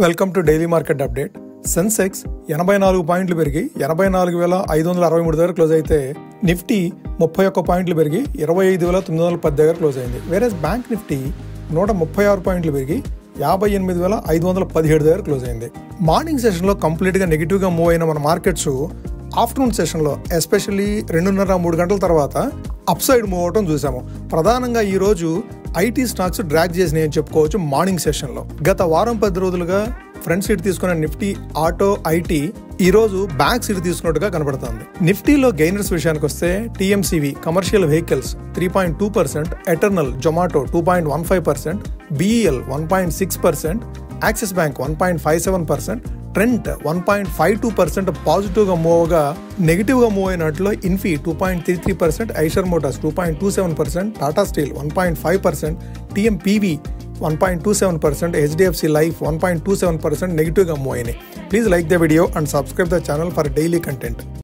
Welcome to daily market update. Sensex 84 పాయింట్లు పెరిగి 84,563 దగ్గర క్లోజ్ అయితే నిఫ్టీ 31 పాయింట్లు పెరిగి 25,910 దగ్గర క్లోజ్ అయింది. వేరేస్ బ్యాంక్ నిఫ్టీ 136 పాయింట్లు పెరిగి 58,517 దగ్గర క్లోజ్ అయింది. మార్నింగ్ సెషన్లో కంప్లీట్గా నెగిటివ్గా మూవ్ అయిన మన మార్కెట్స్ ఆఫ్టర్నూన్ సెషన్లో ఎస్పెషల్లీ 2:30-3 గంటల తర్వాత అప్ సైడ్ మూవ్ అవటం చూసాము. ప్రధానంగా ఈ రోజు ఐటీ స్టాక్స్ డ్రాగ్ చేసినాయి అని చెప్పుకోవచ్చు. మార్నింగ్ సెషన్లో గత వారం 10 రోజులుగా ఫ్రంట్ సీట్ తీసుకున్న నిఫ్టీ, ఆటో, ఐటీ ఈ రోజు బ్యాక్ సీట్ తీసుకున్నట్టుగా కనబడుతుంది. నిఫ్టీలో గెయినర్స్ విషయానికి వస్తే TMCV commercial vehicles 3.2%, Eternal, Zomato 2.15%, BEL 1.6%, Axis Bank 1.57%, Trent 1.52% పాజిటివ్గా మూవ్ అవగా నెగిటివ్గా మూవ్ అయినట్లు Infy 2.33%, Eicher Motors 2.27%, Tata Steel 1.5%, TMPV 1.27%, HDFC Life 1.27% నెగిటివ్గా మూవ్ అయినాయి. Please like the video and subscribe the channel for daily content.